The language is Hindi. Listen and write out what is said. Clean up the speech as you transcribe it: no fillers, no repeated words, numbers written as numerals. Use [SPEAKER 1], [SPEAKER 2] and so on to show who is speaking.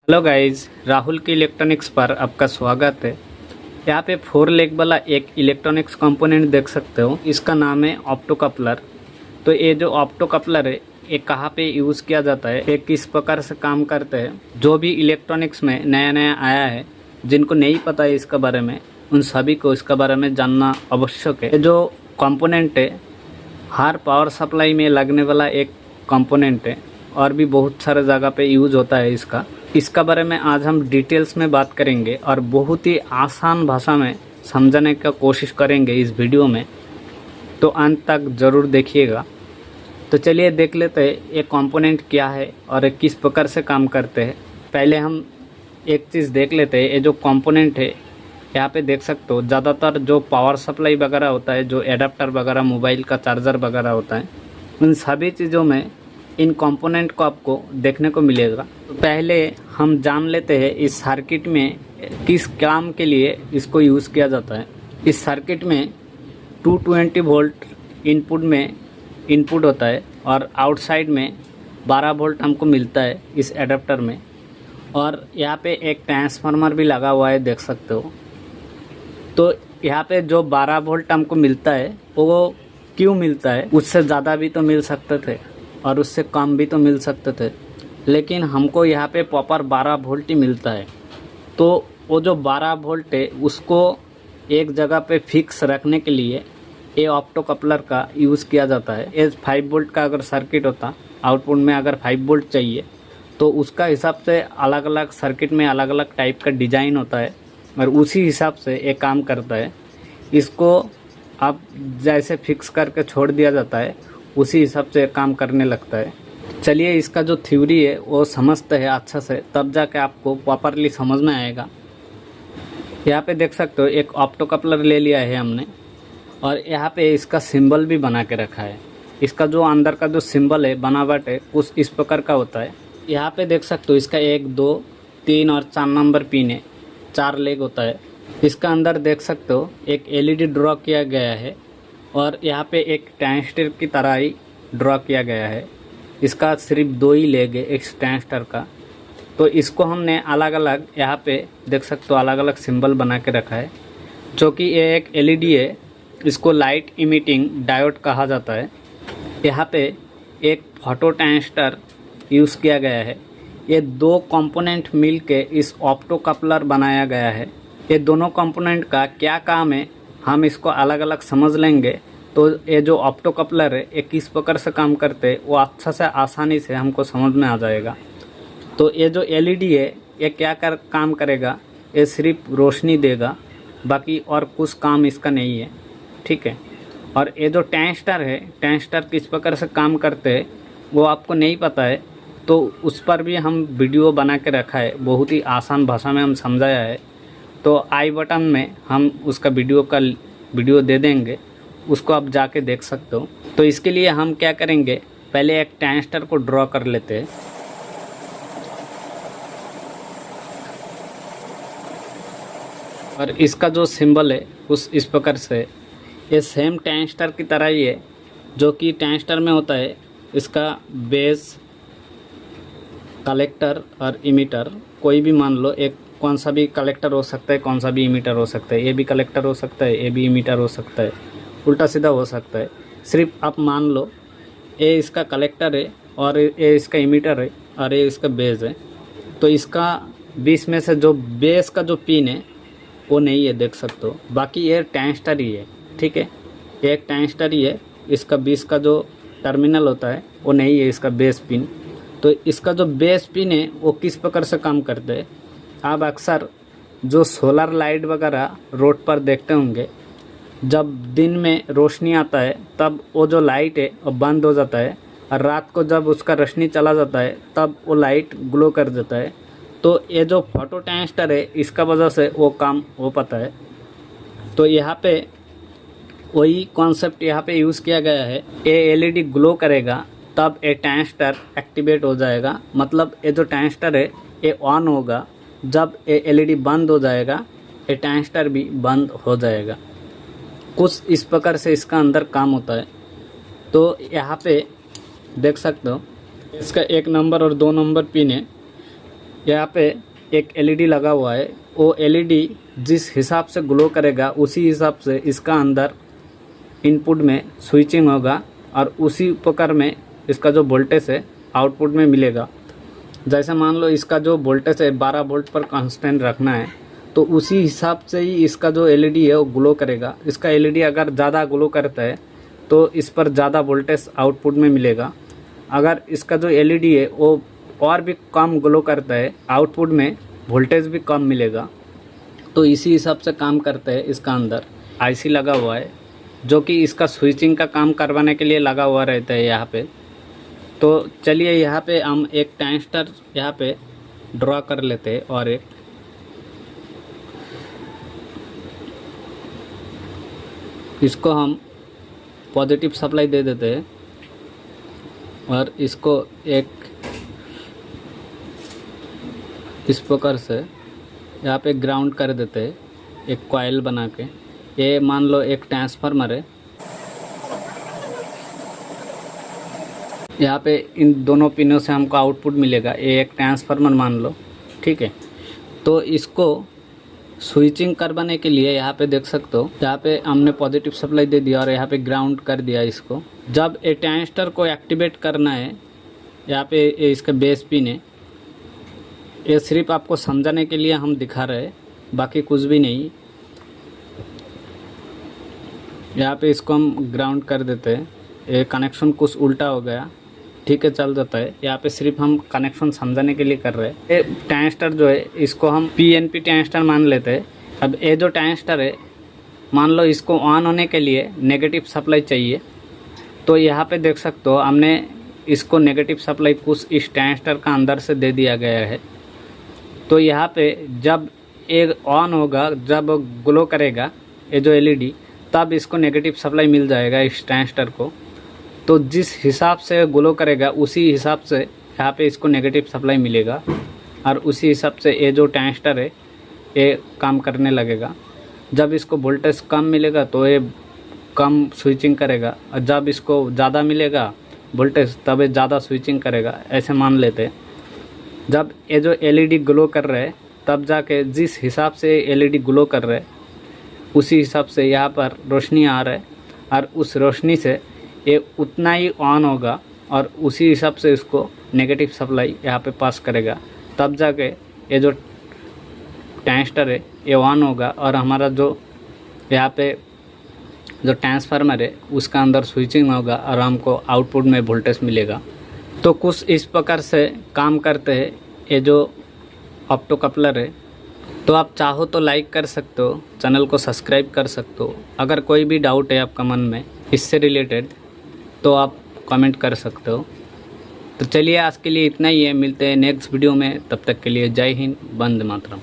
[SPEAKER 1] हेलो गाइस, राहुल की इलेक्ट्रॉनिक्स पर आपका स्वागत है। यहाँ पे 4 लेग वाला एक इलेक्ट्रॉनिक्स कंपोनेंट देख सकते हो। इसका नाम है ऑप्टो कपलर। तो ये जो ऑप्टो कपलर है ये कहाँ पे यूज़ किया जाता है, ये किस प्रकार से काम करते हैं, जो भी इलेक्ट्रॉनिक्स में नया नया आया है, जिनको नहीं पता है इसका बारे में, उन सभी को इसका बारे में जानना आवश्यक है। ये जो कंपोनेंट है हर पावर सप्लाई में लगने वाला एक कंपोनेंट है और भी बहुत सारे जगह पे यूज़ होता है इसका बारे में आज हम डिटेल्स में बात करेंगे और बहुत ही आसान भाषा में समझाने का कोशिश करेंगे इस वीडियो में। तो अंत तक ज़रूर देखिएगा। तो चलिए देख लेते हैं ये कंपोनेंट क्या है और किस प्रकार से काम करते हैं। पहले हम एक चीज़ देख लेते हैं। ये जो कंपोनेंट है यहाँ पे देख सकते हो, ज़्यादातर जो पावर सप्लाई वगैरह होता है, जो एडाप्टर वगैरह, मोबाइल का चार्जर वगैरह होता है, उन सभी चीज़ों में इन कंपोनेंट को आपको देखने को मिलेगा। तो पहले हम जान लेते हैं इस सर्किट में किस काम के लिए इसको यूज़ किया जाता है। इस सर्किट में 220 वोल्ट इनपुट होता है और आउटसाइड में 12 वोल्ट हमको मिलता है इस एडाप्टर में। और यहाँ पे एक ट्रांसफार्मर भी लगा हुआ है, देख सकते हो। तो यहाँ पे जो 12 वोल्ट हमको मिलता है वो क्यों मिलता है? उससे ज़्यादा भी तो मिल सकते थे और उससे कम भी तो मिल सकते थे, लेकिन हमको यहाँ पे प्रॉपर 12 वोल्ट ही मिलता है। तो वो जो 12 वोल्ट है उसको एक जगह पे फिक्स रखने के लिए ये ऑप्टो कपलर का यूज़ किया जाता है। ये 5 वोल्ट का अगर सर्किट होता, आउटपुट में अगर 5 वोल्ट चाहिए तो उसका हिसाब से अलग अलग सर्किट में अलग अलग टाइप का डिज़ाइन होता है और उसी हिसाब से ये काम करता है। इसको अब जैसे फिक्स करके छोड़ दिया जाता है उसी हिसाब से काम करने लगता है। चलिए इसका जो थ्योरी है वो समझते हैं अच्छा से, तब जाके आपको प्रॉपरली समझ में आएगा। यहाँ पे देख सकते हो एक ऑप्टो कपलर ले लिया है हमने और यहाँ पे इसका सिंबल भी बना के रखा है। इसका जो अंदर का जो सिंबल है, बनावट है, कुछ इस प्रकार का होता है। यहाँ पे देख सकते हो इसका 1, 2, 3 और 4 नंबर पिन है, 4 लेग होता है। इसका अंदर देख सकते हो एक एलईडी ड्रॉ किया गया है और यहाँ पे एक ट्रांजिस्टर की तरह ही ड्रॉ किया गया है। इसका सिर्फ 2 ही लेग है इस ट्रांजिस्टर का। तो इसको हमने अलग अलग यहाँ पे देख सकते हो अलग अलग सिंबल बना के रखा है, जो कि ये एक एलईडी है। इसको लाइट इमिटिंग डायोड कहा जाता है। यहाँ पे एक फोटो ट्रांजिस्टर यूज़ किया गया है। ये 2 कंपोनेंट मिल के इस ऑप्टो कपलर बनाया गया है। ये दोनों कंपोनेंट का क्या काम है हम इसको अलग अलग समझ लेंगे। तो ये जो ऑप्टो कपलर है ये किस प्रकार से काम करते हैं वो अच्छा से आसानी से हमको समझ में आ जाएगा। तो ये जो एलईडी है ये क्या काम करेगा? ये सिर्फ रोशनी देगा, बाकी और कुछ काम इसका नहीं है, ठीक है। और ये जो ट्रांजिस्टर है, ट्रांजिस्टर किस प्रकार से काम करते हैं वो आपको नहीं पता है, तो उस पर भी हम वीडियो बना के रखा है, बहुत ही आसान भाषा में हम समझाया है। तो आई बटन में हम उसका वीडियो दे देंगे, उसको आप जाके देख सकते हो। तो इसके लिए हम क्या करेंगे, पहले एक ट्रांजिस्टर को ड्रॉ कर लेते हैं। और इसका जो सिंबल है उस इस प्रकार से, ये सेम ट्रांजिस्टर की तरह ही है, जो कि ट्रांजिस्टर में होता है। इसका बेस, कलेक्टर और इमीटर कोई भी मान लो, एक कौन सा भी कलेक्टर हो सकता है, कौन सा भी इमीटर हो सकता है। ये भी कलेक्टर हो सकता है, ये भी इमीटर हो सकता है, उल्टा सीधा हो सकता है। सिर्फ आप मान लो ये इसका कलेक्टर है और ये इसका इमीटर है और ये इसका बेस है। तो इसका बीच में से जो बेस का जो पिन है वो नहीं है, देख सकते हो। बाकी ये ट्रांजिस्टर ही है, ठीक है। एक ट्रांजिस्टर ही है। इसका बीच का जो टर्मिनल होता है वो नहीं है, इसका बेस पिन। तो इसका जो बेस पिन है वो किस प्रकार से काम करते हैं, आप अक्सर जो सोलर लाइट वगैरह रोड पर देखते होंगे, जब दिन में रोशनी आता है तब वो जो लाइट है वो बंद हो जाता है और रात को जब उसका रोशनी चला जाता है तब वो लाइट ग्लो कर देता है। तो ये जो फोटो ट्रांजिस्टर है इसका वजह से वो काम हो पाता है। तो यहाँ पे वही कॉन्सेप्ट यहाँ पे यूज़ किया गया है। ये एलईडी ग्लो करेगा तब ये ट्रांजिस्टर एक्टिवेट हो जाएगा, मतलब ये जो ट्रांजिस्टर है ये ऑन होगा। जब ये एलईडी बंद हो जाएगा ये ट्रांजिस्टर भी बंद हो जाएगा। कुछ इस प्रकार से इसका अंदर काम होता है। तो यहाँ पे देख सकते हो इसका 1 नंबर और 2 नंबर पिन है। यहाँ पे एक एलईडी लगा हुआ है, वो एलईडी जिस हिसाब से ग्लो करेगा उसी हिसाब से इसका अंदर इनपुट में स्विचिंग होगा और उसी प्रकार में इसका जो वोल्टेज है आउटपुट में मिलेगा। जैसे मान लो इसका जो वोल्टेज है 12 वोल्ट पर कांस्टेंट रखना है, तो उसी हिसाब से ही इसका जो एलईडी है वो ग्लो करेगा। इसका एलईडी अगर ज़्यादा ग्लो करता है तो इस पर ज़्यादा वोल्टेज आउटपुट में मिलेगा। अगर इसका जो एलईडी है वो और भी कम ग्लो करता है, आउटपुट में वोल्टेज भी कम मिलेगा। तो इसी हिसाब से काम करता है। इसका अंदर आईसी लगा हुआ है जो कि इसका स्विचिंग का काम करवाने के लिए लगा हुआ रहता है यहाँ पे। तो चलिए यहाँ पे हम एक ट्रांजिस्टर यहाँ पे ड्रॉ कर लेते हैं और एक इसको हम पॉजिटिव सप्लाई दे देते हैं और इसको एक इस प्रकार से यहाँ पे ग्राउंड कर देते हैं एक कॉइल बना के। ये मान लो एक ट्रांसफार्मर है, यहाँ पे इन दोनों पिनों से हमको आउटपुट मिलेगा। ये एक ट्रांसफार्मर मान लो, ठीक है। तो इसको स्विचिंग करवाने के लिए यहाँ पे देख सकते हो, यहाँ पे हमने पॉजिटिव सप्लाई दे दिया और यहाँ पे ग्राउंड कर दिया इसको। जब ये ट्रांजिस्टर को एक्टिवेट करना है, यहाँ पे इसका बेस पिन है। ये सिर्फ आपको समझाने के लिए हम दिखा रहे हैं, बाकी कुछ भी नहीं। यहाँ पे इसको हम ग्राउंड कर देते हैं। ये कनेक्शन कुछ उल्टा हो गया, ठीक है, चल जाता है। यहाँ पे सिर्फ हम कनेक्शन समझाने के लिए कर रहे हैं। ये ट्रांजिस्टर जो है इसको हम पीएनपी ट्रांजिस्टर मान लेते हैं। अब ये जो ट्रांजिस्टर है मान लो इसको ऑन होने के लिए नेगेटिव सप्लाई चाहिए, तो यहाँ पे देख सकते हो हमने इसको नेगेटिव सप्लाई कुछ इस ट्रांजिस्टर का अंदर से दे दिया गया है। तो यहाँ पे जब एक ऑन होगा, जब ग्लो करेगा ये जो एलईडी, तब इसको नेगेटिव सप्लाई मिल जाएगा इस ट्रांजिस्टर को। तो जिस हिसाब से ग्लो करेगा उसी हिसाब से यहाँ पे इसको नेगेटिव सप्लाई मिलेगा और उसी हिसाब से ये जो ट्रांजिस्टर है ये काम करने लगेगा। जब इसको वोल्टेज कम मिलेगा तो ये कम स्विचिंग करेगा और जब इसको ज़्यादा मिलेगा वोल्टेज तब ये ज़्यादा स्विचिंग करेगा, ऐसे मान लेते हैं। जब ये जो एलईडी ग्लो कर रहा है तब जाके जिस हिसाब से एलईडी ग्लो कर रहा है उसी हिसाब से यहाँ पर रोशनी आ रहा है और उस रोशनी से ये उतना ही ऑन होगा और उसी हिसाब से इसको नेगेटिव सप्लाई यहाँ पे पास करेगा। तब जाके ये जो ट्रांजिस्टर है ये ऑन होगा और हमारा जो यहाँ पे जो ट्रांसफार्मर है उसका अंदर स्विचिंग होगा और हमको आउटपुट में वोल्टेज मिलेगा। तो कुछ इस प्रकार से काम करते हैं ये जो ऑप्टो कपलर है। तो आप चाहो तो लाइक कर सकते हो, चैनल को सब्सक्राइब कर सकते हो। अगर कोई भी डाउट है आपका मन में इससे रिलेटेड तो आप कमेंट कर सकते हो। तो चलिए आज के लिए इतना ही है, मिलते हैं नेक्स्ट वीडियो में। तब तक के लिए जय हिंद, वंदे मातरम।